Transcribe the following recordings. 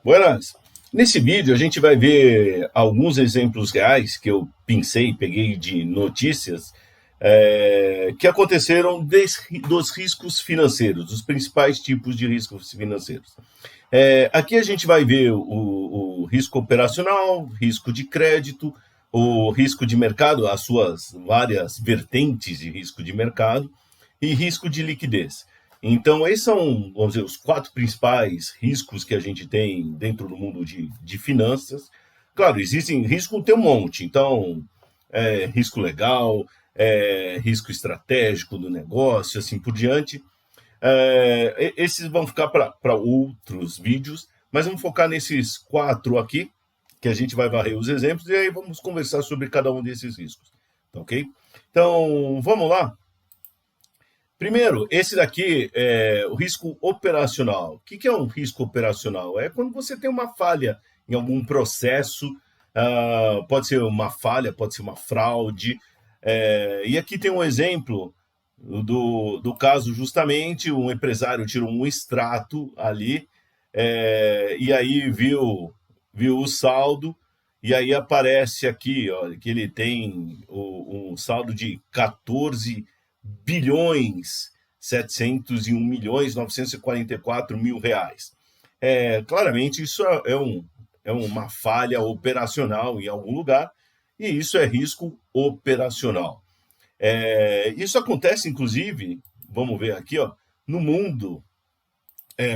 Buenas. Nesse vídeo a gente vai ver alguns exemplos reais que eu peguei de notícias que aconteceram dos riscos financeiros, dos principais tipos de riscos financeiros. Aqui a gente vai ver o risco operacional, risco de crédito, o risco de mercado, as suas várias vertentes de risco de mercado e risco de liquidez. Então, esses são, vamos dizer, os quatro principais riscos que a gente tem dentro do mundo de finanças. Claro, existem risco, tem um monte. Então, risco legal, risco estratégico do negócio, assim por diante. Esses vão ficar para outros vídeos, mas vamos focar nesses quatro aqui, que a gente vai varrer os exemplos, e aí vamos conversar sobre cada um desses riscos. Tá ok? Então, vamos lá? Primeiro, esse daqui é o risco operacional. O que é um risco operacional? É quando você tem uma falha em algum processo, pode ser uma falha, pode ser uma fraude. E aqui tem um exemplo do caso, justamente, um empresário tirou um extrato ali, e aí viu o saldo, e aí aparece aqui, ó, que ele tem um saldo de 14 bilhões 701 milhões 944 mil reais. Claramente isso é uma falha operacional em algum lugar, e isso é risco operacional. Isso acontece, inclusive, vamos ver aqui, ó, no mundo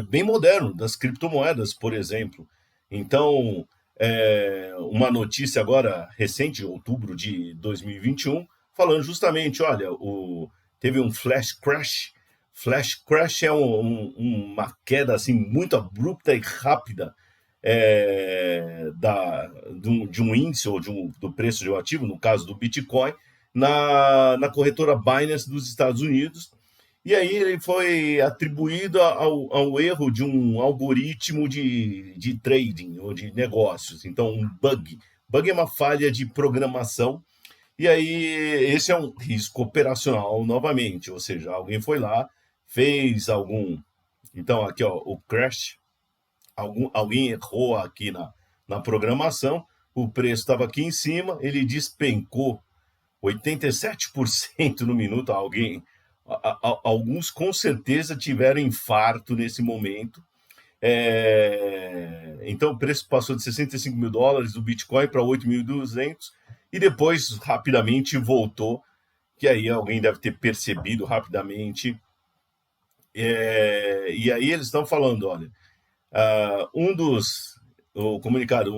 bem moderno, das criptomoedas, por exemplo. Então, uma notícia agora recente, outubro de 2021, falando justamente, olha, teve um flash crash. Flash crash é uma queda assim muito abrupta e rápida de um índice ou do preço de um ativo, no caso do Bitcoin, na corretora Binance dos Estados Unidos. E aí ele foi atribuído ao erro de um algoritmo de trading ou de negócios. Então, um bug. Bug é uma falha de programação. E aí, esse é um risco operacional novamente. Ou seja, alguém foi lá, fez algum... Então, aqui, ó, o crash. Alguém errou aqui na programação. O preço estava aqui em cima, ele despencou 87% no minuto. Alguns com certeza tiveram infarto nesse momento. Então o preço passou de 65 mil dólares do Bitcoin para 8.200 e depois rapidamente voltou, que aí alguém deve ter percebido rapidamente. E aí eles estão falando, olha, o comunicado,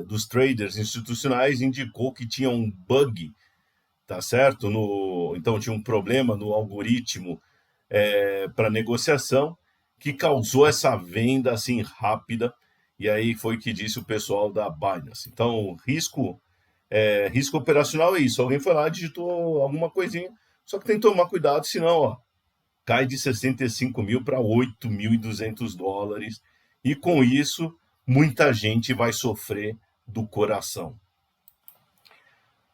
dos traders institucionais indicou que tinha um bug, tá certo? Então tinha um problema no algoritmo para negociação que causou essa venda assim rápida, e aí foi que disse o pessoal da Binance. Então, risco operacional é isso. Alguém foi lá, digitou alguma coisinha, só que tem que tomar cuidado, senão, ó, cai de 65 mil para 8.200 dólares, e com isso, muita gente vai sofrer do coração.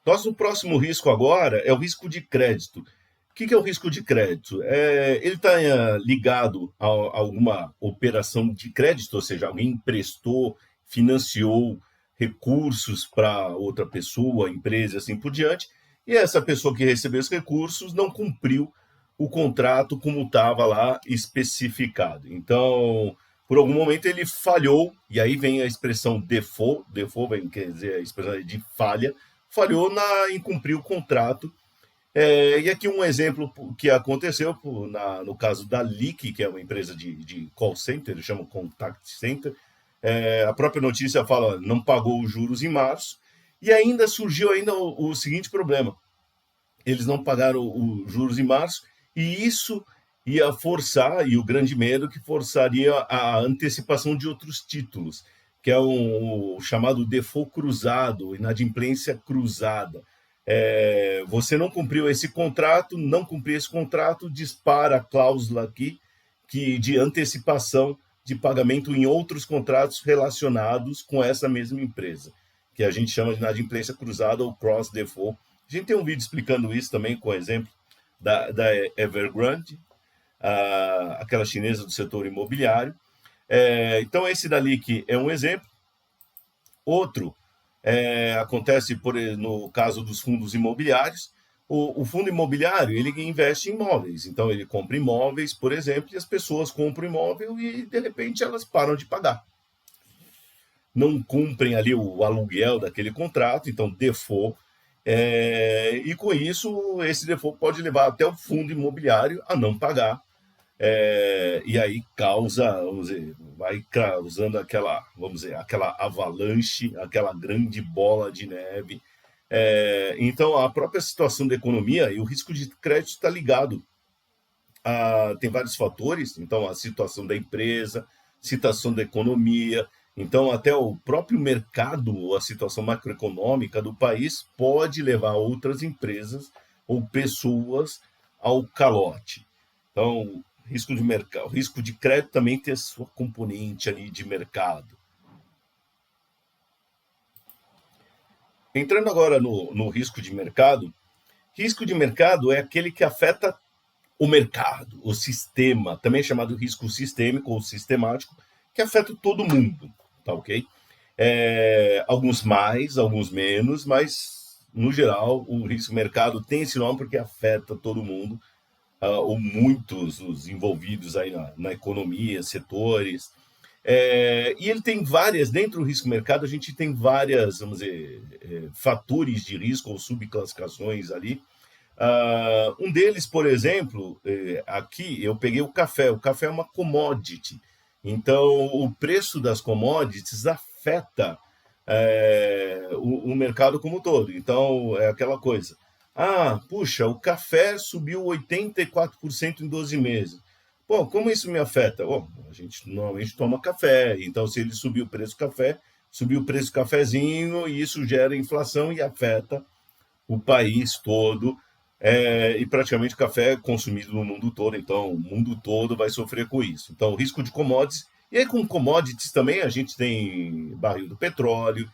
Nosso próximo risco agora é o risco de crédito. O que é o risco de crédito? Ele está ligado a alguma operação de crédito, ou seja, alguém emprestou, financiou recursos para outra pessoa, empresa, assim por diante, e essa pessoa que recebeu os recursos não cumpriu o contrato como estava lá especificado. Então, por algum momento ele falhou, e aí vem a expressão default quer dizer a expressão de falhou em cumprir o contrato. E aqui um exemplo que aconteceu no caso da Leak, que é uma empresa de call center, eles chamam contact center. A própria notícia fala, não pagou os juros em março, e ainda surgiu o seguinte problema: eles não pagaram os juros em março, e isso ia forçar, e o grande medo que forçaria a antecipação de outros títulos, que é o chamado default cruzado, inadimplência cruzada. Você não cumpriu esse contrato, não cumpriu esse contrato, dispara a cláusula aqui de antecipação de pagamento em outros contratos relacionados com essa mesma empresa, que a gente chama de inadimplência cruzada ou cross default. A gente tem um vídeo explicando isso também, com exemplo da Evergrande, aquela chinesa do setor imobiliário. Então, esse dali que é um exemplo. Outro acontece no caso dos fundos imobiliários. O fundo imobiliário ele investe em imóveis, então ele compra imóveis, por exemplo, e as pessoas compram imóvel e de repente elas param de pagar. Não cumprem ali o aluguel daquele contrato, então default, e com isso esse default pode levar até o fundo imobiliário a não pagar, e aí causa, vamos dizer, vai causando aquela, vamos dizer, aquela avalanche, aquela grande bola de neve. Então, a própria situação da economia e o risco de crédito está ligado tem vários fatores, então a situação da empresa, situação da economia, então até o próprio mercado, a situação macroeconômica do país pode levar outras empresas ou pessoas ao calote. Então, risco de mercado, risco de crédito também tem a sua componente ali de mercado. Entrando agora no risco de mercado é aquele que afeta o mercado, o sistema, também chamado risco sistêmico ou sistemático, que afeta todo mundo, tá ok? Alguns mais, alguns menos, mas no geral o risco mercado tem esse nome porque afeta todo mundo, ou muitos os envolvidos aí na economia, setores. E ele tem várias, dentro do risco mercado, a gente tem várias, vamos dizer, fatores de risco ou subclassificações ali. Um deles, por exemplo, aqui eu peguei o café. O café é uma commodity. Então, o preço das commodities afeta o mercado como um todo. Então, é aquela coisa. Puxa, o café subiu 84% em 12 meses. Bom, como isso me afeta? Bom, a gente normalmente toma café, então se ele subir o preço do café, subiu o preço do cafezinho, e isso gera inflação e afeta o país todo, e praticamente o café é consumido no mundo todo, então o mundo todo vai sofrer com isso. Então, risco de commodities, e aí com commodities também a gente tem barril do petróleo,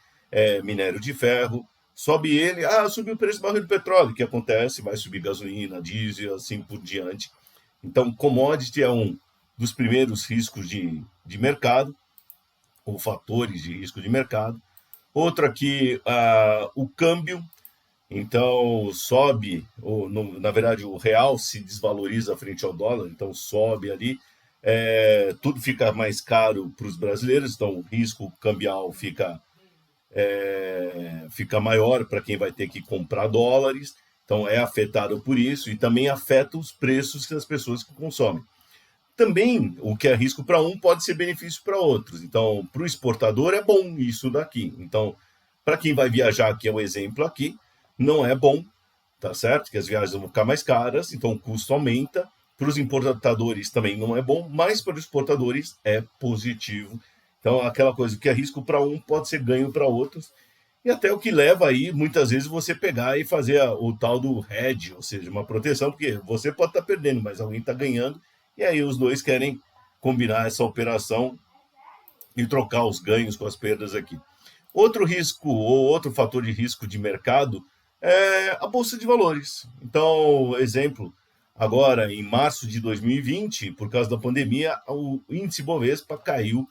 minério de ferro, sobe ele, subiu o preço do barril do petróleo, o que acontece? Vai subir gasolina, diesel, assim por diante. Então, commodity é um dos primeiros riscos de mercado, ou fatores de risco de mercado. Outro aqui, o câmbio. Então, sobe, na verdade, o real se desvaloriza frente ao dólar, então sobe ali. Tudo fica mais caro para os brasileiros, então o risco cambial fica maior para quem vai ter que comprar dólares. Então, é afetado por isso e também afeta os preços das pessoas que consomem. Também, o que é risco para um pode ser benefício para outros. Então, para o exportador é bom isso daqui. Então, para quem vai viajar, que é o exemplo aqui, não é bom, tá certo? Que as viagens vão ficar mais caras, então o custo aumenta. Para os importadores também não é bom, mas para os exportadores é positivo. Então, aquela coisa que é risco para um pode ser ganho para outros. E até o que leva aí, muitas vezes, você pegar e fazer o tal do hedge, ou seja, uma proteção, porque você pode estar perdendo, mas alguém está ganhando, e aí os dois querem combinar essa operação e trocar os ganhos com as perdas aqui. Outro risco, ou outro fator de risco de mercado, é a Bolsa de Valores. Então, exemplo, agora em março de 2020, por causa da pandemia, o índice Bovespa caiu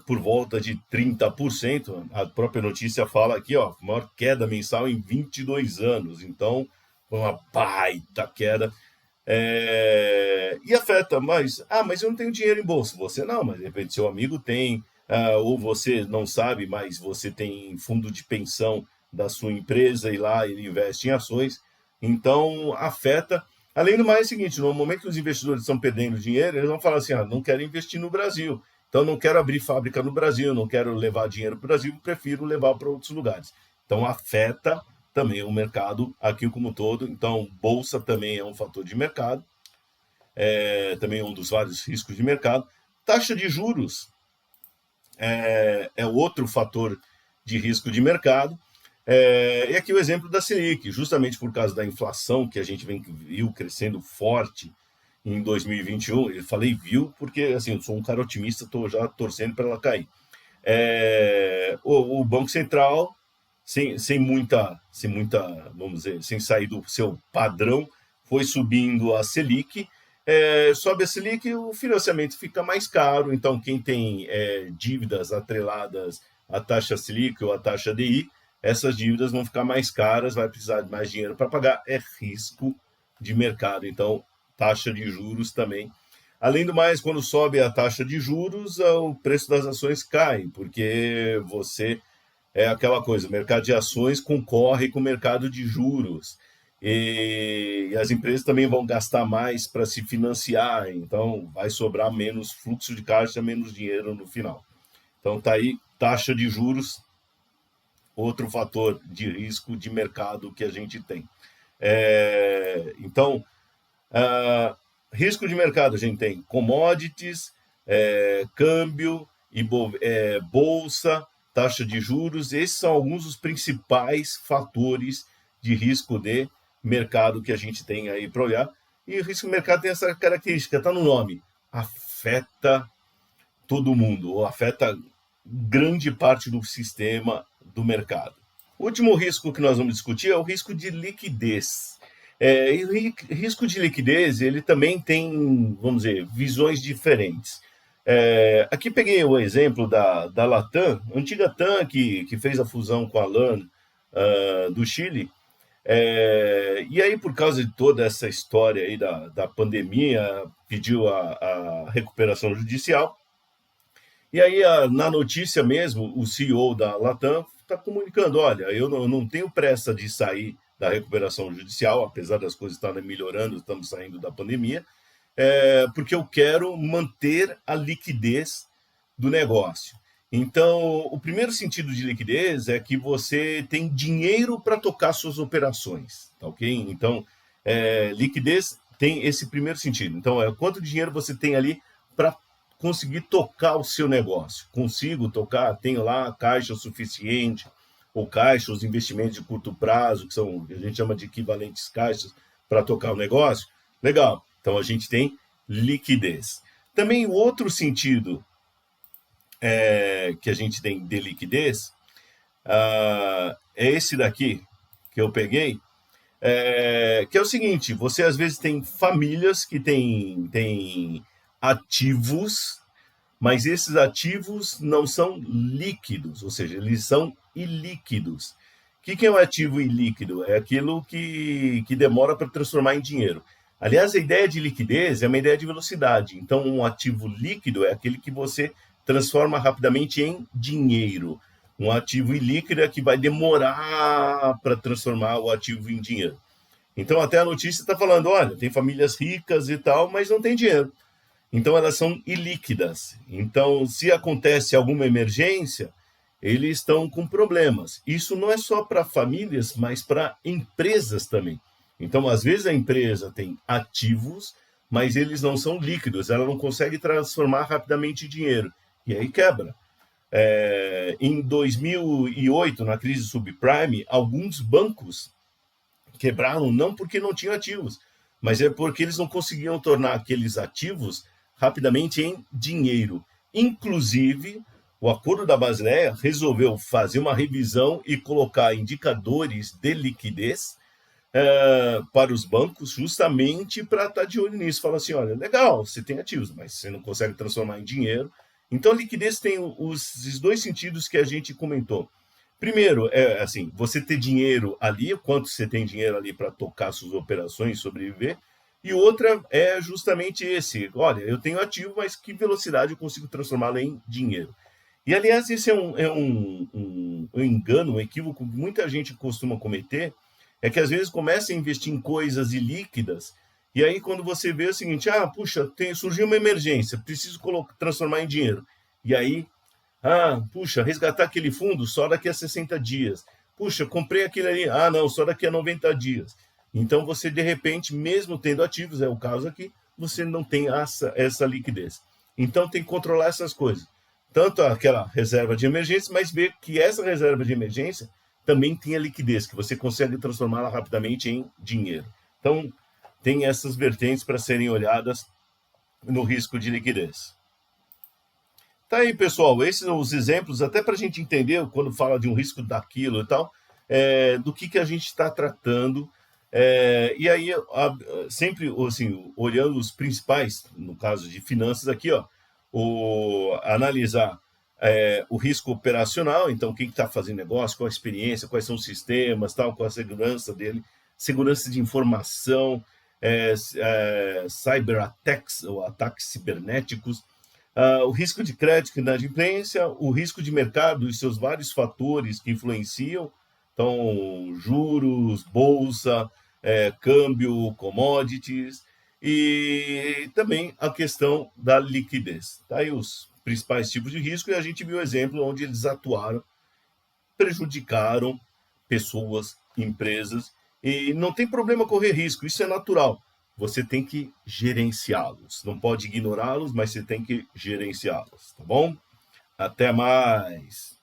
por volta de 30%. A própria notícia fala aqui, maior queda mensal em 22 anos. Então, foi uma baita queda. E afeta, mas eu não tenho dinheiro em bolsa. Você não, mas de repente seu amigo tem, ou você não sabe, mas você tem fundo de pensão da sua empresa e lá ele investe em ações. Então, afeta. Além do mais, é o seguinte, no momento que os investidores estão perdendo dinheiro, eles vão falar assim, não quero investir no Brasil. Então, não quero abrir fábrica no Brasil, não quero levar dinheiro para o Brasil, prefiro levar para outros lugares. Então, afeta também o mercado aqui como um todo. Então, bolsa também é um fator de mercado, também é um dos vários riscos de mercado. Taxa de juros é outro fator de risco de mercado. E aqui o exemplo da Selic, justamente por causa da inflação que a gente viu crescendo forte em 2021, eu falei viu porque assim, eu sou um cara otimista, estou já torcendo para ela cair. O Banco Central, sem muita, vamos dizer, sem sair do seu padrão, foi subindo a Selic, sobe a Selic, o financiamento fica mais caro. Então, quem tem dívidas atreladas à taxa Selic ou à taxa DI, essas dívidas vão ficar mais caras, vai precisar de mais dinheiro para pagar, é risco de mercado. Então, taxa de juros também. Além do mais, quando sobe a taxa de juros, o preço das ações cai, porque você é aquela coisa, o mercado de ações concorre com o mercado de juros. E as empresas também vão gastar mais para se financiar, então vai sobrar menos fluxo de caixa, menos dinheiro no final. Então tá aí, taxa de juros, outro fator de risco de mercado que a gente tem. Então, risco de mercado, a gente tem commodities, câmbio, bolsa, taxa de juros. Esses são alguns dos principais fatores de risco de mercado que a gente tem aí para olhar. E o risco de mercado tem essa característica, está no nome, afeta todo mundo, ou afeta grande parte do sistema do mercado. O último risco que nós vamos discutir é o risco de liquidez. E o risco de liquidez, ele também tem, vamos dizer, visões diferentes. Aqui peguei o exemplo da Latam, antiga TAM, que fez a fusão com a LAN do Chile. E aí, por causa de toda essa história aí da pandemia, pediu a recuperação judicial. E aí, na notícia mesmo, o CEO da Latam está comunicando, olha, eu não tenho pressa de sair da recuperação judicial, apesar das coisas estarem melhorando, estamos saindo da pandemia, porque eu quero manter a liquidez do negócio. Então, o primeiro sentido de liquidez é que você tem dinheiro para tocar suas operações, tá ok? Então, liquidez tem esse primeiro sentido. Então, quanto dinheiro você tem ali para conseguir tocar o seu negócio. Consigo tocar, tenho lá caixa suficiente, ou caixa, os investimentos de curto prazo, que a gente chama de equivalentes caixas, para tocar o negócio. Legal, então a gente tem liquidez. Também o outro sentido que a gente tem de liquidez é esse daqui que eu peguei, que é o seguinte, você às vezes tem famílias que têm ativos, mas esses ativos não são líquidos, ou seja, eles são ilíquidos. O que é um ativo ilíquido? É aquilo que demora para transformar em dinheiro. Aliás, a ideia de liquidez é uma ideia de velocidade. Então, um ativo líquido é aquele que você transforma rapidamente em dinheiro. Um ativo ilíquido é que vai demorar para transformar o ativo em dinheiro. Então, até a notícia está falando, olha, tem famílias ricas e tal, mas não tem dinheiro. Então, elas são ilíquidas. Então, se acontece alguma emergência, eles estão com problemas. Isso não é só para famílias, mas para empresas também. Então, às vezes a empresa tem ativos, mas eles não são líquidos, ela não consegue transformar rapidamente em dinheiro. E aí quebra. Em 2008, na crise subprime, alguns bancos quebraram não porque não tinham ativos, mas é porque eles não conseguiam tornar aqueles ativos rapidamente em dinheiro. Inclusive, o Acordo da Basileia resolveu fazer uma revisão e colocar indicadores de liquidez para os bancos, justamente para estar de olho nisso. Fala assim, olha, legal, você tem ativos, mas você não consegue transformar em dinheiro. Então, a liquidez tem os dois sentidos que a gente comentou. Primeiro, assim, você ter dinheiro ali, quanto você tem dinheiro ali para tocar suas operações, sobreviver. E outra é justamente esse, olha, eu tenho ativo, mas que velocidade eu consigo transformá-lo em dinheiro. E, aliás, esse é um engano, um equívoco que muita gente costuma cometer, é que às vezes começa a investir em coisas ilíquidas, e aí quando você vê o seguinte, puxa, surgiu uma emergência, preciso transformar em dinheiro. E aí, puxa, resgatar aquele fundo só daqui a 60 dias. Puxa, comprei aquele ali, não, só daqui a 90 dias. Então você, de repente, mesmo tendo ativos, é o caso aqui, você não tem essa liquidez. Então tem que controlar essas coisas. Tanto aquela reserva de emergência, mas ver que essa reserva de emergência também tem a liquidez, que você consegue transformá-la rapidamente em dinheiro. Então, tem essas vertentes para serem olhadas no risco de liquidez. Tá aí, pessoal, esses são os exemplos, até para a gente entender, quando fala de um risco daquilo e tal, do que a gente está tratando E aí, sempre assim, olhando os principais, no caso de finanças aqui, ó, analisar o risco operacional, então quem está fazendo negócio, qual a experiência, quais são os sistemas, tal, qual a segurança dele, segurança de informação, cyber attacks, ou ataques cibernéticos, o risco de crédito e inadimplência, o risco de mercado e seus vários fatores que influenciam, então juros, bolsa, câmbio, commodities, e também a questão da liquidez. Tá aí os principais tipos de risco, e a gente viu exemplo onde eles atuaram, prejudicaram pessoas, empresas, e não tem problema correr risco, isso é natural. Você tem que gerenciá-los. Não pode ignorá-los, mas você tem que gerenciá-los, tá bom? Até mais!